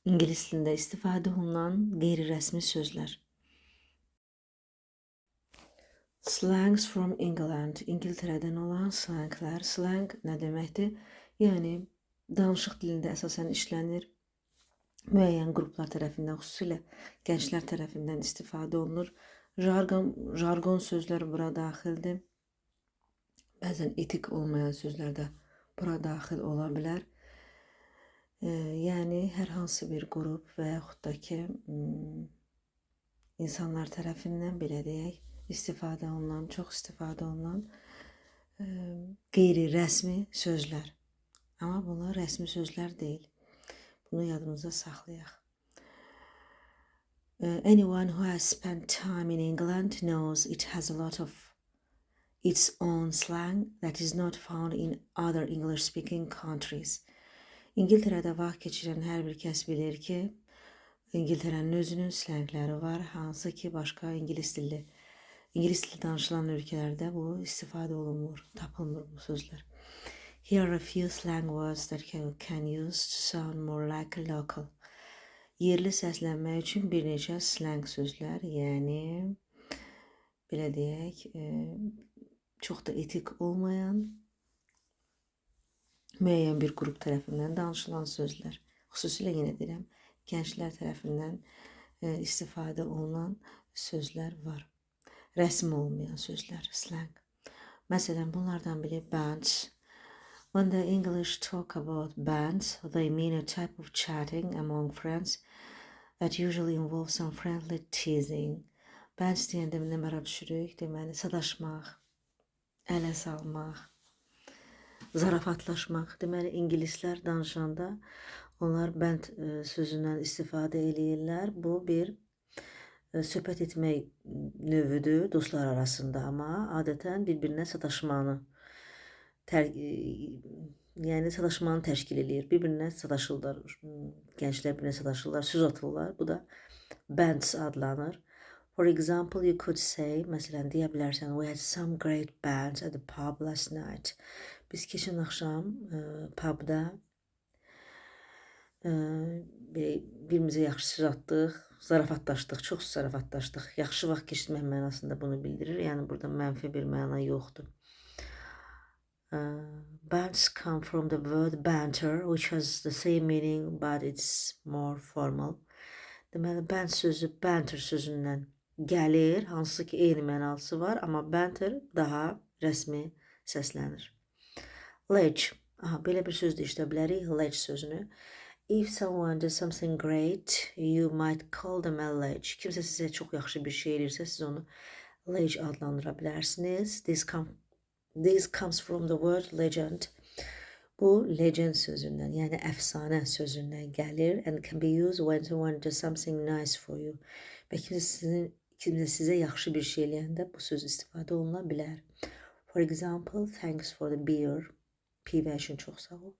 İngilis dilində istifadə olunan qeyri-rəsmi sözlər. Slangs from England. İngiltərədən olan slanglər. Slang nə deməkdir? Yəni, danışıq dilində əsasən işlənir. Müəyyən qruplar tərəfindən, xüsusilə gənclər tərəfindən istifadə olunur. Jargon sözlər bura daxildir. Bəzən etik olmayan sözlər də bura daxil ola bilər. Yəni, hər hansı bir qrup və yaxud da ki, insanlar tərəfindən, belə deyək, istifadə olunan, çox istifadə olunan qeyri-rəsmi sözlər. Amma bunlar rəsmi sözlər deyil. Bunu yadımızda saxlayaq. Anyone who has spent time in England knows it has a lot of its own slang that is not found in other English-speaking countries. İngiltərədə vaxt keçirən hər bir kəs bilir ki, İngiltərənin özünün slangləri var, hansı ki, başqa ingilis dili danışılan ölkələrdə bu istifadə olunmur, tapılmır bu sözlər. Here are a few slang words that you can use to sound more like a local. Yerli səslənmək üçün bir neçə slang sözlər, yəni, belə deyək, çox da etik olmayan, müəyyən bir qrup tərəfindən danışılan sözlər. Xüsusilə yenə deyirəm, gənclər tərəfindən istifadə olunan sözlər var. Rəsmi olmayan sözlər, slang. Məsələn, bunlardan biri bands. When the English talk about bands, they mean a type of chatting among friends that usually involves some friendly teasing. Bands deyəndə nə məra düşürük? Deməli, sadaşmaq, ələ salmaq, zarafatlaşmaq. Deməli, ingilislər danışanda onlar bənd sözündən istifadə eləyirlər. Bu bir söhbət etmək növüdür dostlar arasında, amma adətən bir-birinə sataşmanı, yəni sataşmanı təşkil eləyir. Bir-birinə sataşırlar, gənclər bir-birinə sataşırlar, söz atırlar. Bu da bands adlanır. For example, you could say, məsələn, deyə bilərsən, we had some great bands at the pub last night. Biz keçən axşam pubda birimizə yaxşı söz atdıq, zarafatlaşdıq, çox zarafatlaşdıq. Yaxşı vaxt keçirmək mənasında bunu bildirir. Yəni, burada mənfi bir məna yoxdur. Bands come from the word banter, which has the same meaning, but it's more formal. Deməli, band sözü banter sözündən gəlir, hansı ki, eyni mənalısı var, amma banter daha rəsmi səslənir. Ledge. Belə bir söz də işlə bilərik, ledge sözünü. If someone does something great, you might call them a ledge. Kimsə sizə çox yaxşı bir şey edirsə, siz onu ledge adlandıra bilərsiniz. This comes from the word legend. Bu, legend sözündən, yəni əfsanə sözündən gəlir and can be used when someone does something nice for you. Və kimsə sizə yaxşı bir şey eləyəndə bu söz istifadə oluna bilər. For example, thanks for the beer. Pivə üçün çox sağ ol.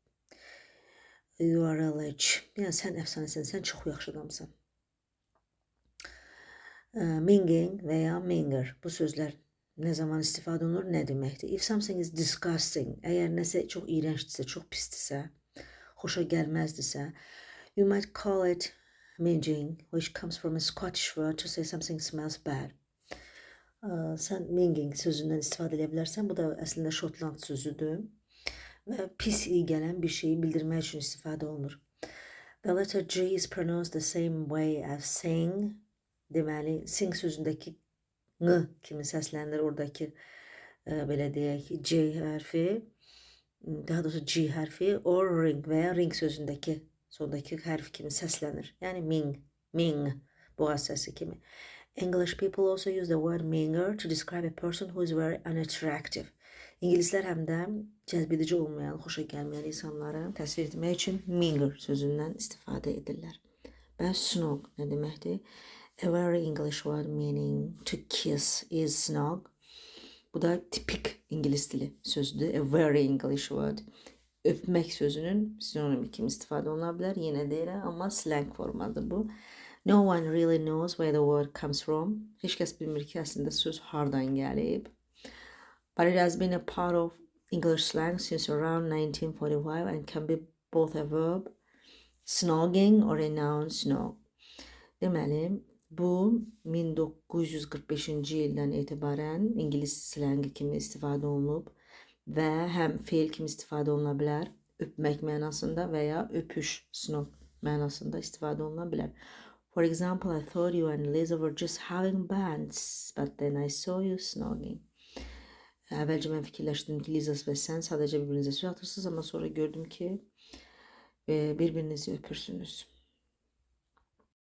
You are a ledge. Yəni, sən əfsanəsən, sən çox yaxşı adamsan. Minging və ya minger. Bu sözlər nə zaman istifadə olunur, nə deməkdir? If something is disgusting, əgər nəsə çox iyrəncdirsə, çox pisdirsə, xoşa gəlməzdirsə, you might call it minging, which comes from a Scottish word to say something smells bad. Sən minging sözündən istifadə edə bilərsən. Bu da əslində Şotland sözüdür. Və pis iyi gələn bir şeyi bildirmək üçün istifadə olunur. The letter G is pronounced the same way as sing. Deməli, sing sözündəki ng kimi səslənir, oradakı belə deyək, C hərfi, daha doğrusu G hərfi, or ring və ya ring sözündəki sondakı hərf kimi səslənir. Yəni ming, boğaz səsi kimi. English people also use the word minger to describe a person who is very unattractive. İngilislər həm də cəzbedici olmayan, xoşa gəlməyən insanları təsvir etmək üçün minger sözündən istifadə edirlər. Və snog nə deməkdir? A very English word meaning to kiss is snog. Bu da tipik İngilis dili sözüdür. A very English word. Öpmək sözünün sinonimi kimi istifadə oluna bilər. Yenə deyirəm, amma slang formadır bu. No one really knows where the word comes from. Heç kəs bilmir ki, əslində söz hardan gəlib. But it has been a part of English slang since around 1945 and can be both a verb, Snogging or a noun snog. Deməli, bu 1945-ci ildən etibarən ingilis slengi kimi istifadə olunub və həm fe'l kimi istifadə oluna bilər, öpmək mənasında və ya öpüş, snog mənasında istifadə oluna bilər. For example, I thought you and Liza were just having bands, but then I saw you snogging. Əvvəlcə mən fikirləşdim ki, Liza və sən sadəcə bir-birinizə söz atırsınız, amma sonra gördüm ki, bir-birinizi öpürsünüz.